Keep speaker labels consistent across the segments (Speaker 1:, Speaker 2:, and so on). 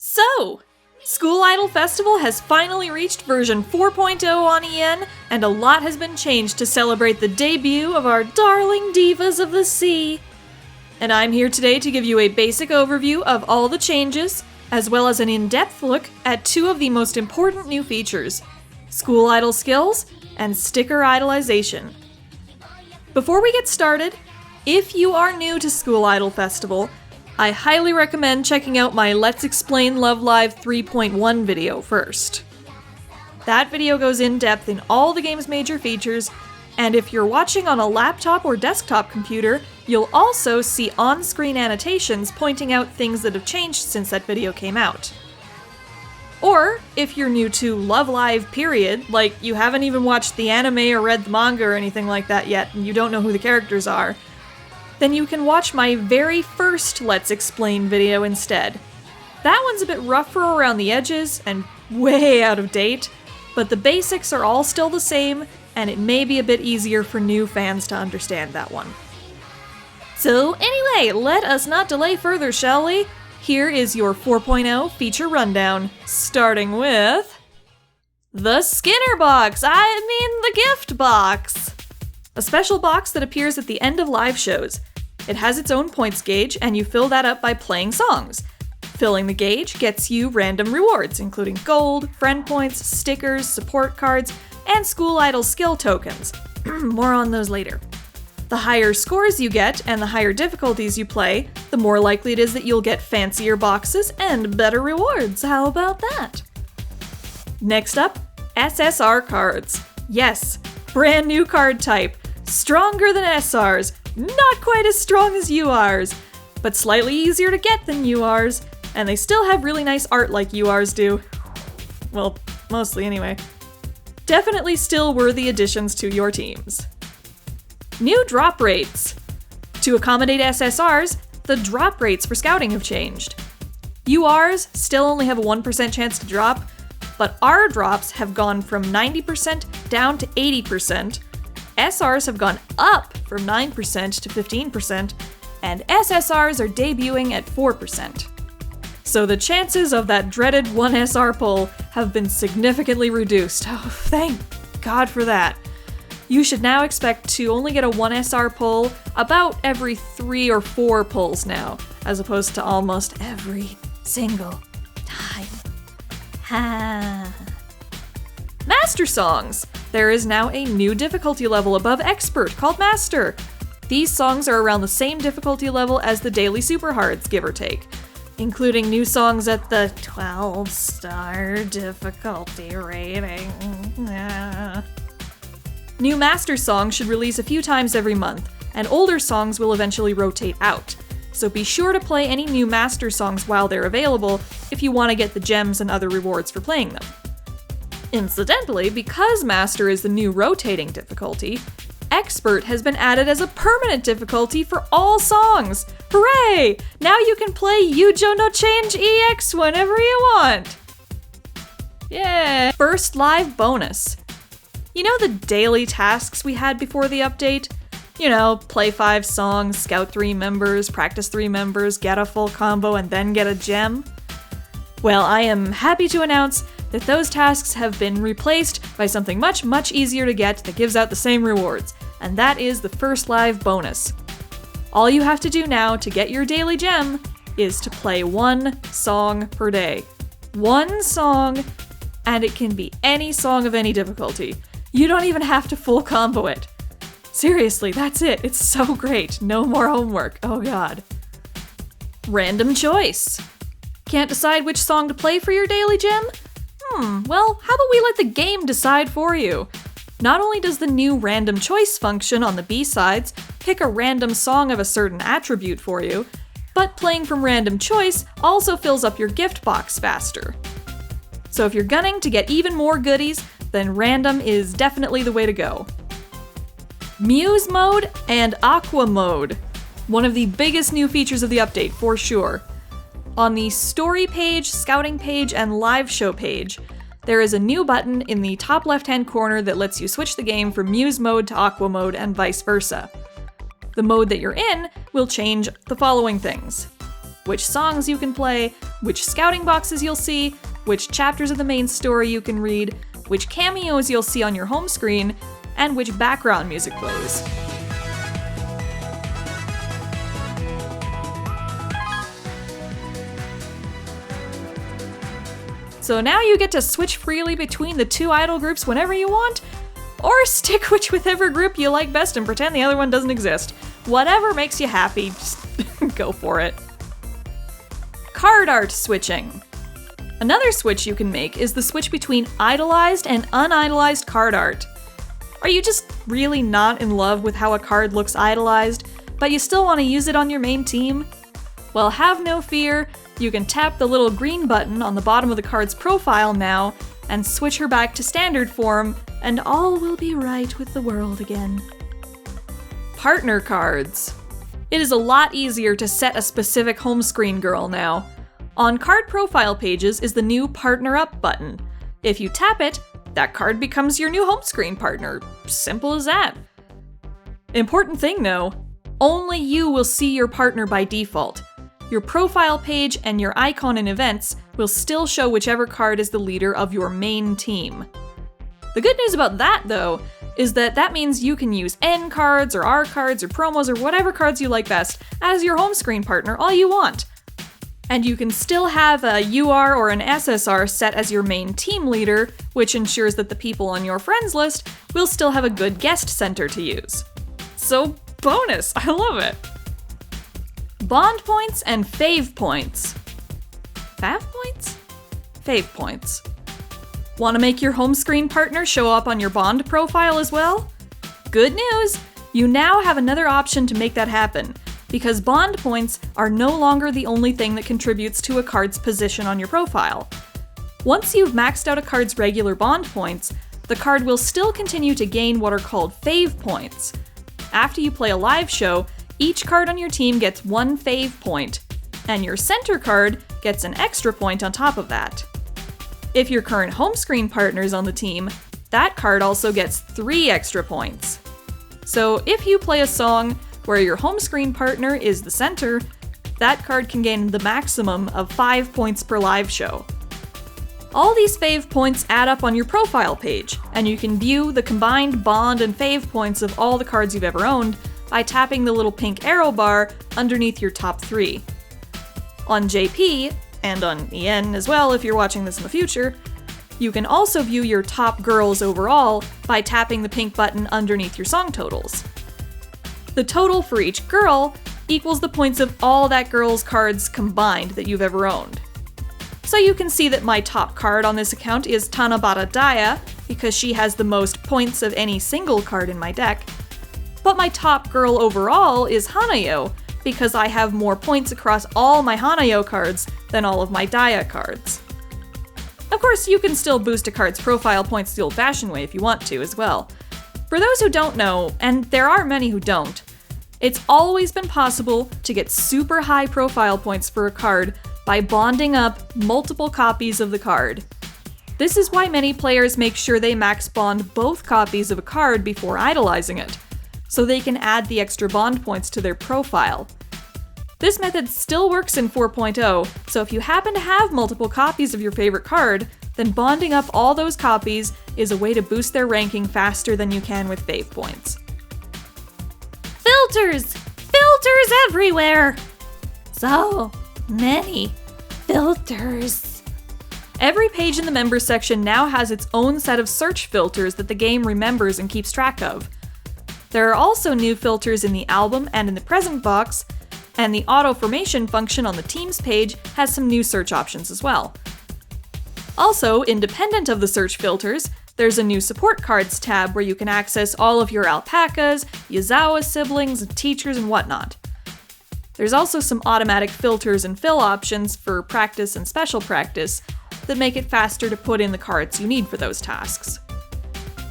Speaker 1: So, School Idol Festival has finally reached version 4.0 on EN, and a lot has been changed to celebrate the debut of our darling divas of the sea. And I'm here today to give you a basic overview of all the changes, as well as an in-depth look at two of the most important new features, School Idol Skills and Sticker Idolization. Before we get started, if you are new to School Idol Festival, I highly recommend checking out my Let's Explain Love Live 3.1 video first. That video goes in depth in all the game's major features, and if you're watching on a laptop or desktop computer, you'll also see on-screen annotations pointing out things that have changed since that video came out. Or, if you're new to Love Live period, like you haven't even watched the anime or read the manga or anything like that yet, and you don't know who the characters are, then you can watch my very first Let's Explain video instead. That one's a bit rougher around the edges and way out of date, but the basics are all still the same, and it may be a bit easier for new fans to understand that one. So anyway, let us not delay further, shall we? Here is your 4.0 feature rundown, starting with the Skinner box, the gift box. A special box that appears at the end of live shows. It has its own points gauge, and you fill that up by playing songs. Filling the gauge gets you random rewards, including gold, friend points, stickers, support cards, and School Idol skill tokens. More on those later. The higher scores you get, and the higher difficulties you play, the more likely it is that you'll get fancier boxes and better rewards. How about that? Next up, SSR Cards. Yes, brand new card type. Stronger than SRs, not quite as strong as URs, but slightly easier to get than URs, and they still have really nice art like URs do. Well, mostly anyway. Definitely still worthy additions to your teams. New drop rates. To accommodate SSRs, the drop rates for scouting have changed. URs still only have a 1% chance to drop, but R drops have gone from 90% down to 80%, SRs have gone up from 9% to 15%, and SSRs are debuting at 4%. So the chances of that dreaded 1SR pull have been significantly reduced. Oh, thank God for that. You should now expect to only get a 1SR pull about every 3 or 4 pulls now, as opposed to almost every single time. Master Songs! There is now a new difficulty level above Expert called Master. These songs are around the same difficulty level as the daily Super Hards, give or take, including new songs at the 12-star difficulty rating. New Master Songs should release a few times every month, and older songs will eventually rotate out. So be sure to play any new Master Songs while they're available if you want to get the gems and other rewards for playing them. Incidentally, because Master is the new rotating difficulty, Expert has been added as a permanent difficulty for all songs! Hooray! Now you can play Yujo no Change EX whenever you want! Yeah! First live bonus. You know the daily tasks we had before the update? You know, play 5 songs, scout 3 members, practice 3 members, get a full combo, and then get a gem? Well, I am happy to announce that those tasks have been replaced by something much, much easier to get that gives out the same rewards, and that is the first live bonus. All you have to do now to get your daily gem is to play 1 song per day. 1 song, and it can be any song of any difficulty. You don't even have to full combo it. Seriously, that's it. It's so great. No more homework. Oh god. Random choice. Can't decide which song to play for your daily gem? Well, how about we let the game decide for you? Not only does the new random choice function on the B-sides pick a random song of a certain attribute for you, but playing from random choice also fills up your gift box faster. So if you're gunning to get even more goodies, then random is definitely the way to go. Muse mode and Aqua mode. One of the biggest new features of the update, for sure. On the story page, scouting page, and live show page, there is a new button in the top left-hand corner that lets you switch the game from Muse mode to Aqua mode and vice versa. The mode that you're in will change the following things. which songs you can play, which scouting boxes you'll see, which chapters of the main story you can read, which cameos you'll see on your home screen, and which background music plays. So now you get to switch freely between the two idol groups whenever you want, or stick with whichever group you like best and pretend the other one doesn't exist. Whatever makes you happy, just go for it. Card art switching. Another switch you can make is the switch between idolized and unidolized card art. Are you just really not in love with how a card looks idolized, but you still want to use it on your main team? Well, have no fear. You can tap the little green button on the bottom of the card's profile now and switch her back to standard form, and all will be right with the world again. Partner cards. It is a lot easier to set a specific home screen girl now. On card profile pages is the new Partner Up button. If you tap it, that card becomes your new home screen partner. Simple as that. Important thing though, only you will see your partner by default. Your profile page and your icon in events will still show whichever card is the leader of your main team. The good news about that, though, is that means you can use N cards or R cards or promos or whatever cards you like best as your home screen partner all you want. And you can still have a UR or an SSR set as your main team leader, which ensures that the people on your friends list will still have a good guest center to use. So, bonus! I love it! Bond points and Fave points. Fav points? Fave points. Want to make your home screen partner show up on your Bond profile as well? Good news! You now have another option to make that happen, because Bond points are no longer the only thing that contributes to a card's position on your profile. Once you've maxed out a card's regular Bond points, the card will still continue to gain what are called Fave points. After you play a live show, each card on your team gets 1 Fave point, and your center card gets an extra point on top of that. If your current home screen partner is on the team, that card also gets 3 extra points. So if you play a song where your home screen partner is the center, that card can gain the maximum of 5 points per live show. All these Fave points add up on your profile page, and you can view the combined Bond and Fave points of all the cards you've ever owned by tapping the little pink arrow bar underneath your top 3. On JP, and on EN as well if you're watching this in the future, you can also view your top girls overall by tapping the pink button underneath your song totals. The total for each girl equals the points of all that girl's cards combined that you've ever owned. So you can see that my top card on this account is Tanabata Daya, because she has the most points of any single card in my deck, but my top girl overall is Hanayo, because I have more points across all my Hanayo cards than all of my Daya cards. Of course, you can still boost a card's profile points the old-fashioned way if you want to as well. For those who don't know, and there are many who don't, it's always been possible to get super high profile points for a card by bonding up multiple copies of the card. This is why many players make sure they max bond both copies of a card before idolizing it, so they can add the extra bond points to their profile. This method still works in 4.0, so if you happen to have multiple copies of your favorite card, then bonding up all those copies is a way to boost their ranking faster than you can with Fave points. Filters! Filters everywhere! So many filters. Every page in the members section now has its own set of search filters that the game remembers and keeps track of. There are also new filters in the album and in the present box, and the auto formation function on the teams page has some new search options as well. Also, independent of the search filters, there's a new support cards tab where you can access all of your alpacas, Yazawa siblings, and teachers and whatnot. There's also some automatic filters and fill options for practice and special practice that make it faster to put in the cards you need for those tasks.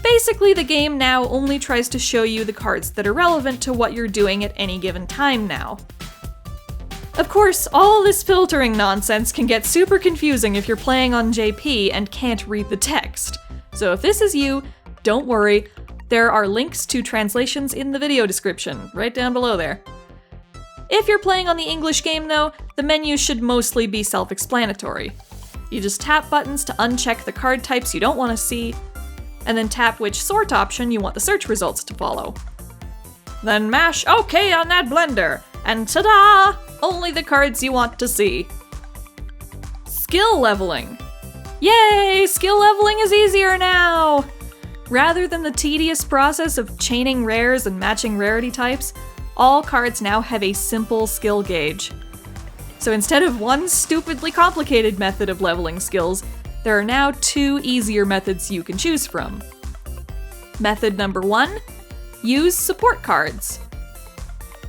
Speaker 1: Basically, the game now only tries to show you the cards that are relevant to what you're doing at any given time now. Of course, all this filtering nonsense can get super confusing if you're playing on JP and can't read the text. So if this is you, don't worry, there are links to translations in the video description, right down below there. If you're playing on the English game though, the menu should mostly be self-explanatory. You just tap buttons to uncheck the card types you don't want to see, and then tap which sort option you want the search results to follow. Then mash OK on that blender, and ta-da! Only the cards you want to see. Skill leveling. Yay! Skill leveling is easier now! Rather than the tedious process of chaining rares and matching rarity types, all cards now have a simple skill gauge. So instead of one stupidly complicated method of leveling skills, there are now 2 easier methods you can choose from. Method number 1, use support cards.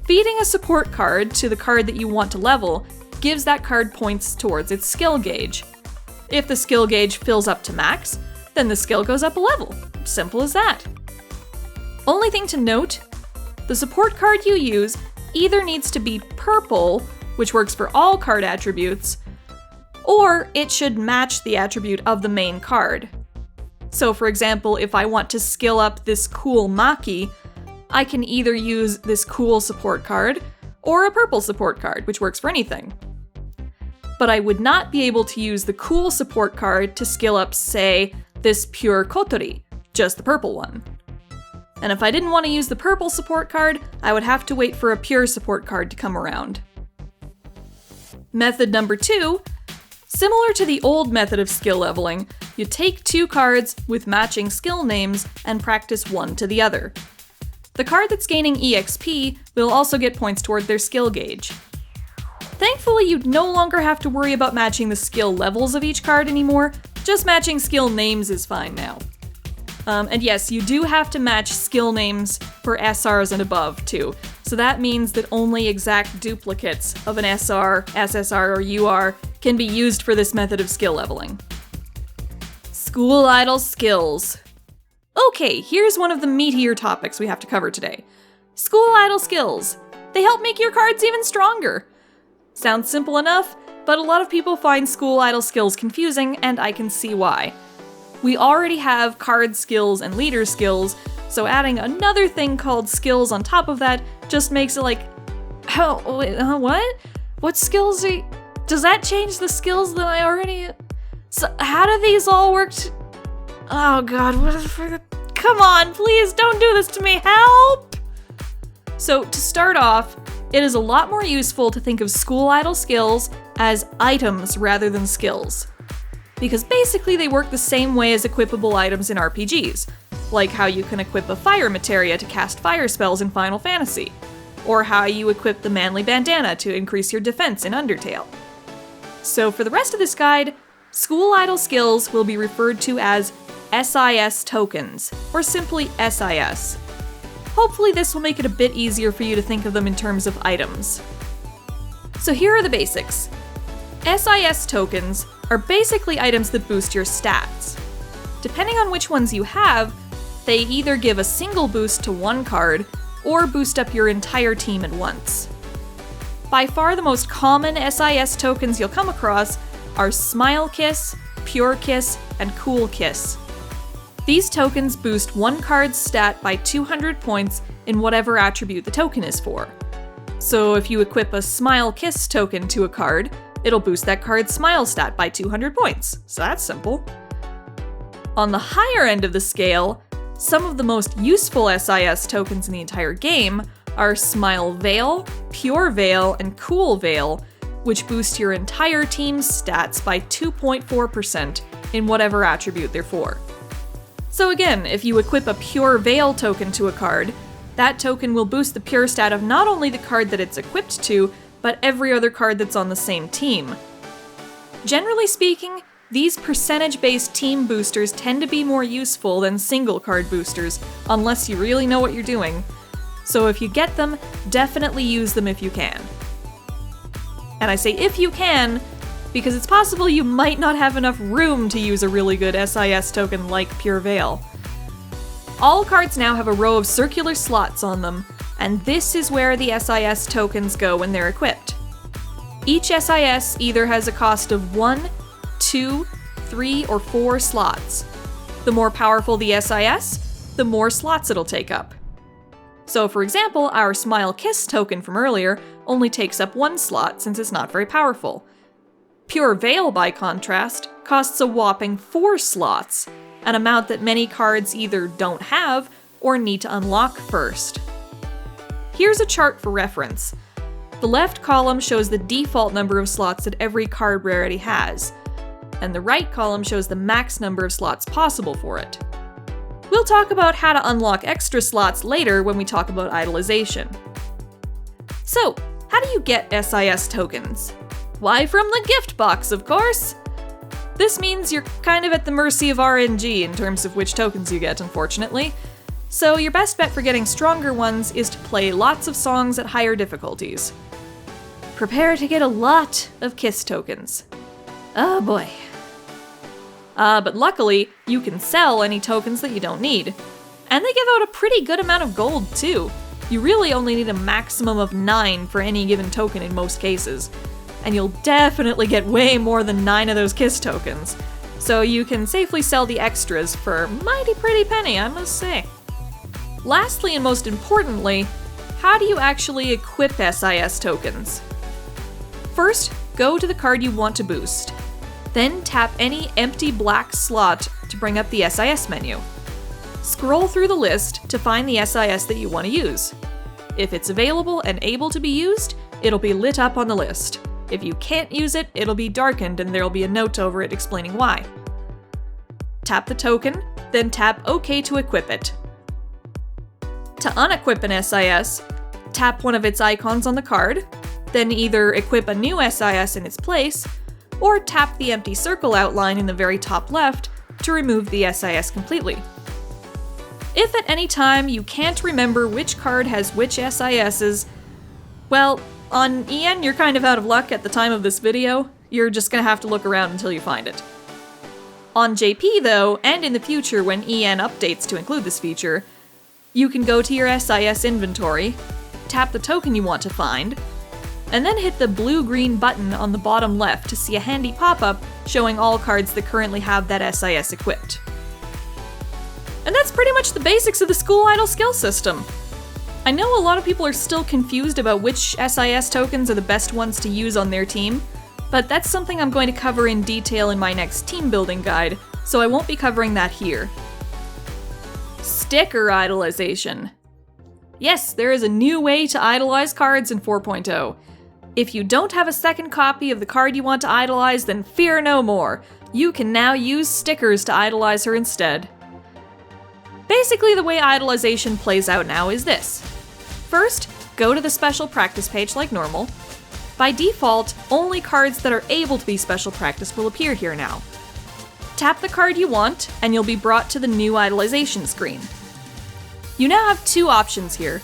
Speaker 1: Feeding a support card to the card that you want to level gives that card points towards its skill gauge. If the skill gauge fills up to max, then the skill goes up a level. Simple as that. Only thing to note, the support card you use either needs to be purple, which works for all card attributes, or it should match the attribute of the main card. So for example, if I want to skill up this cool Maki, I can either use this cool support card or a purple support card, which works for anything. But I would not be able to use the cool support card to skill up, say, this pure Kotori, just the purple one. And if I didn't want to use the purple support card, I would have to wait for a pure support card to come around. Method number 2, similar to the old method of skill leveling, you take 2 cards with matching skill names and practice one to the other. The card that's gaining EXP will also get points toward their skill gauge. Thankfully, you no longer have to worry about matching the skill levels of each card anymore, just matching skill names is fine now. And yes, you do have to match skill names for SRs and above too, so that means that only exact duplicates of an SR, SSR, or UR can be used for this method of skill leveling. School Idol skills. Okay, here's one of the meatier topics we have to cover today. School Idol skills. They help make your cards even stronger. Sounds simple enough, but a lot of people find School Idol skills confusing, and I can see why. We already have card skills and leader skills, so adding another thing called skills on top of that just makes it like, what? What skills does that change the skills that I already... So how do these all work oh god, what the come on, please don't do this to me, help! So to start off, it is a lot more useful to think of School Idol skills as items rather than skills. Because basically they work the same way as equipable items in RPGs, like how you can equip a fire materia to cast fire spells in Final Fantasy, or how you equip the manly bandana to increase your defense in Undertale. So for the rest of this guide, School Idol skills will be referred to as SIS tokens, or simply SIS. Hopefully this will make it a bit easier for you to think of them in terms of items. So here are the basics. SIS tokens are basically items that boost your stats. Depending on which ones you have, they either give a single boost to one card, or boost up your entire team at once. By far the most common SIS tokens you'll come across are Smile Kiss, Pure Kiss, and Cool Kiss. These tokens boost one card's stat by 200 points in whatever attribute the token is for. So if you equip a Smile Kiss token to a card, it'll boost that card's smile stat by 200 points, so that's simple. On the higher end of the scale, some of the most useful SIS tokens in the entire game are Smile Veil, Pure Veil, and Cool Veil, which boost your entire team's stats by 2.4% in whatever attribute they're for. So again, if you equip a Pure Veil token to a card, that token will boost the pure stat of not only the card that it's equipped to, but every other card that's on the same team. Generally speaking, these percentage-based team boosters tend to be more useful than single card boosters, unless you really know what you're doing. So if you get them, definitely use them if you can. And I say if you can, because it's possible you might not have enough room to use a really good SIS token like Pure Veil. All cards now have a row of circular slots on them, and this is where the SIS tokens go when they're equipped. Each SIS either has a cost of 1, 2, 3, or 4 slots. The more powerful the SIS, the more slots it'll take up. So for example, our Smile Kiss token from earlier only takes up 1 slot since it's not very powerful. Pure Veil, by contrast, costs a whopping 4 slots, an amount that many cards either don't have or need to unlock first. Here's a chart for reference. The left column shows the default number of slots that every card rarity has, and the right column shows the max number of slots possible for it. We'll talk about how to unlock extra slots later when we talk about Idolization. So, how do you get SIS tokens? Why, from the gift box, of course! This means you're kind of at the mercy of RNG in terms of which tokens you get, unfortunately. So your best bet for getting stronger ones is to play lots of songs at higher difficulties. Prepare to get a lot of Kiss tokens. Oh boy. But luckily, you can sell any tokens that you don't need. And they give out a pretty good amount of gold, too. You really only need a maximum of 9 for any given token in most cases. And you'll definitely get way more than 9 of those Kiss tokens. So you can safely sell the extras for a mighty pretty penny, I must say. Lastly and most importantly, how do you actually equip SIS tokens? First, go to the card you want to boost. Then tap any empty black slot to bring up the SIS menu. Scroll through the list to find the SIS that you want to use. If it's available and able to be used, it'll be lit up on the list. If you can't use it, it'll be darkened and there'll be a note over it explaining why. Tap the token, then tap OK to equip it. To unequip an SIS, tap one of its icons on the card, then either equip a new SIS in its place, or tap the empty circle outline in the very top left to remove the SIS completely. If at any time you can't remember which card has which SISs, well, on EN you're kind of out of luck at the time of this video. You're just gonna have to look around until you find it. On JP though, and in the future when EN updates to include this feature, you can go to your SIS inventory, tap the token you want to find, and then hit the blue-green button on the bottom left to see a handy pop-up showing all cards that currently have that SIS equipped. And that's pretty much the basics of the School Idol skill system. I know a lot of people are still confused about which SIS tokens are the best ones to use on their team, but that's something I'm going to cover in detail in my next team building guide, so I won't be covering that here. Sticker Idolization. Yes, there is a new way to idolize cards in 4.0. If you don't have a second copy of the card you want to idolize, then fear no more. You can now use stickers to idolize her instead. Basically, the way idolization plays out now is this. First, go to the special practice page like normal. By default, only cards that are able to be special practice will appear here now. Tap the card you want, and you'll be brought to the new idolization screen. You now have 2 options here,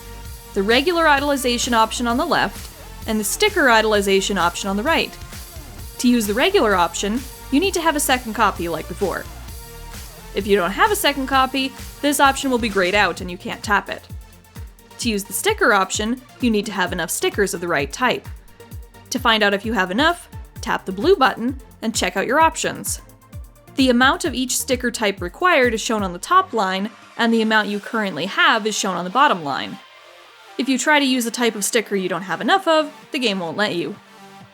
Speaker 1: the regular idolization option on the left, and the sticker idolization option on the right. To use the regular option, you need to have a second copy like before. If you don't have a second copy, this option will be grayed out and you can't tap it. To use the sticker option, you need to have enough stickers of the right type. To find out if you have enough, tap the blue button and check out your options. The amount of each sticker type required is shown on the top line, and the amount you currently have is shown on the bottom line. If you try to use a type of sticker you don't have enough of, the game won't let you.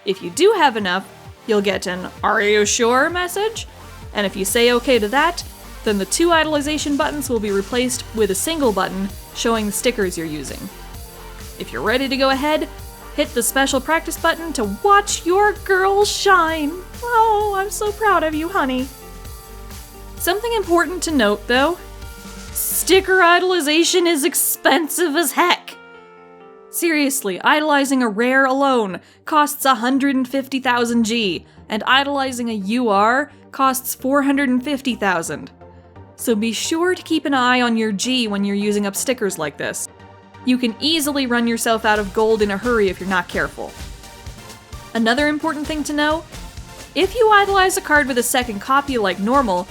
Speaker 1: If you do have enough, you'll get an "Are you sure?" message, and if you say OK to that, then the 2 idolization buttons will be replaced with a single button showing the stickers you're using. If you're ready to go ahead, hit the special practice button to watch your girl shine. Oh, I'm so proud of you, honey. Something important to note, though. Sticker idolization is expensive as heck. Seriously, idolizing a rare alone costs 150,000 G, and idolizing a UR costs 450,000. So be sure to keep an eye on your G when you're using up stickers like this. You can easily run yourself out of gold in a hurry if you're not careful. Another important thing to know, if you idolize a card with a second copy like normal,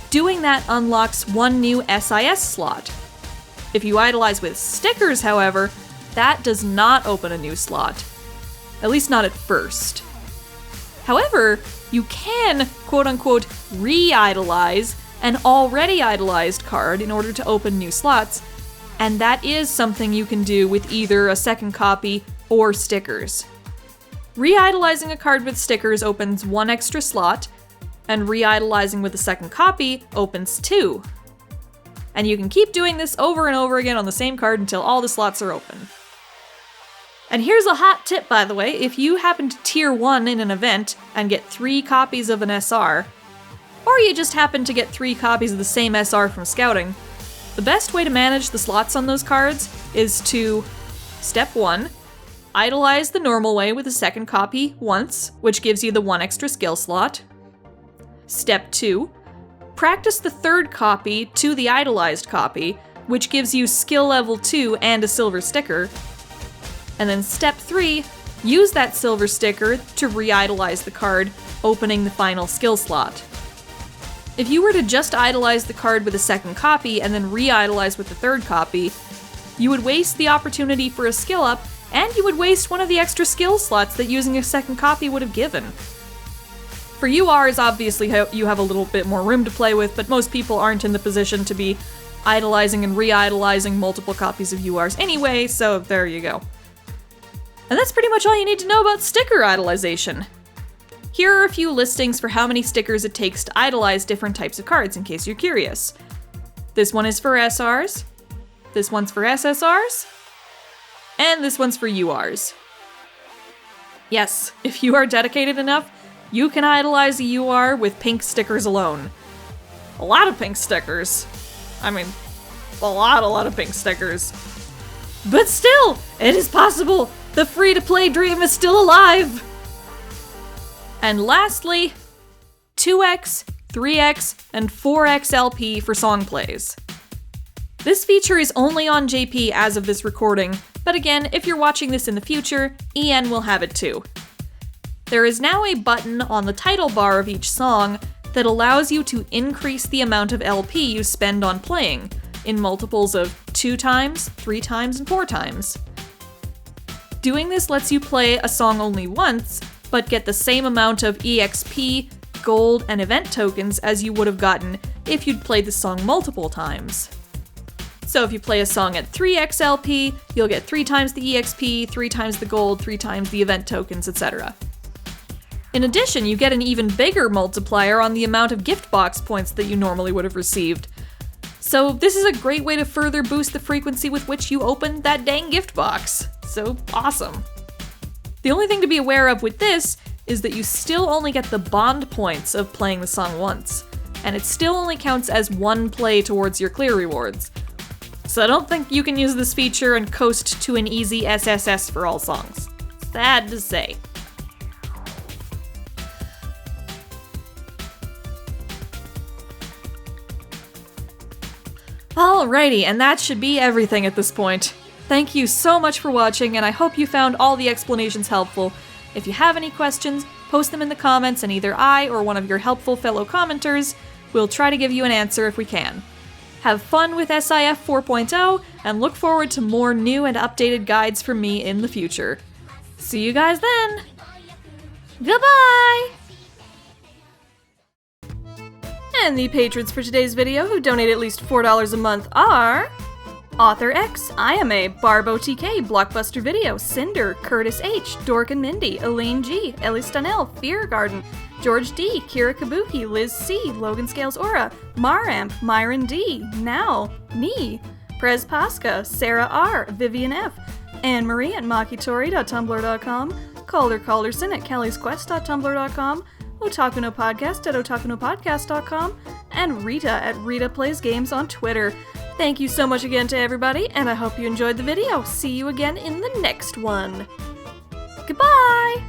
Speaker 1: doing that unlocks 1 new SIS slot. If you idolize with stickers, however, that does not open a new slot. At least not at first. However, you can, quote-unquote, re-idolize an already idolized card in order to open new slots, and that is something you can do with either a second copy or stickers. Re-idolizing a card with stickers opens 1 extra slot, and re-idolizing with a second copy opens 2. And you can keep doing this over and over again on the same card until all the slots are open. And here's a hot tip, by the way: if you happen to tier 1 in an event and get 3 copies of an SR, or you just happen to get 3 copies of the same SR from scouting, the best way to manage the slots on those cards is to, step 1, idolize the normal way with a second copy once, which gives you the 1 extra skill slot. Step 2, practice the third copy to the idolized copy, which gives you skill level 2 and a silver sticker. And then step 3, use that silver sticker to re-idolize the card, opening the final skill slot. If you were to just idolize the card with a second copy and then re-idolize with the third copy, you would waste the opportunity for a skill up, and you would waste one of the extra skill slots that using a second copy would have given. For URs, obviously you have a little bit more room to play with, but most people aren't in the position to be idolizing and re-idolizing multiple copies of URs anyway, so there you go. And that's pretty much all you need to know about sticker idolization. Here are a few listings for how many stickers it takes to idolize different types of cards, in case you're curious. This one is for SRs, this one's for SSRs, and this one's for URs. Yes, if you are dedicated enough, you can idolize a UR with pink stickers alone. A lot of pink stickers. I mean, a lot of pink stickers. But still, it is possible! The free-to-play dream is still alive! And lastly, 2x, 3x, and 4x LP for song plays. This feature is only on JP as of this recording, but again, if you're watching this in the future, EN will have it too. There is now a button on the title bar of each song that allows you to increase the amount of LP you spend on playing, in multiples of 2 times, 3 times, and 4 times. Doing this lets you play a song only once, but get the same amount of EXP, gold, and event tokens as you would have gotten if you'd played the song multiple times. So if you play a song at 3x LP, you'll get 3 times the EXP, 3 times the gold, 3 times the event tokens, etc. In addition, you get an even bigger multiplier on the amount of gift box points that you normally would have received. So this is a great way to further boost the frequency with which you open that dang gift box. So awesome. The only thing to be aware of with this is that you still only get the bond points of playing the song once, and it still only counts as 1 play towards your clear rewards. So I don't think you can use this feature and coast to an easy SSS for all songs. Sad to say. Alrighty, and that should be everything at this point. Thank you so much for watching, and I hope you found all the explanations helpful. If you have any questions, post them in the comments, and either I or one of your helpful fellow commenters will try to give you an answer if we can. Have fun with SIF 4.0, and look forward to more new and updated guides from me in the future. See you guys then! Goodbye! And the patrons for today's video who donate at least $4 a month are... Author X, IMA, Barbo TK, Blockbuster Video, Cinder, Curtis H, Dork and Mindy, Elaine G, Ellie Stanell, Fear Garden, George D, Kira Kabuki, Liz C, Logan Scales Aura, Maramp, Myron D, Now, Me, Prez Pasca, Sarah R, Vivian F, Anne Marie at makitori.tumblr.com, Calder Calderson at kellysquest.tumblr.com, Otakuno Podcast at otakunopodcast.com, and Rita at Rita Plays Games on Twitter. Thank you so much again to everybody, and I hope you enjoyed the video. See you again in the next one. Goodbye!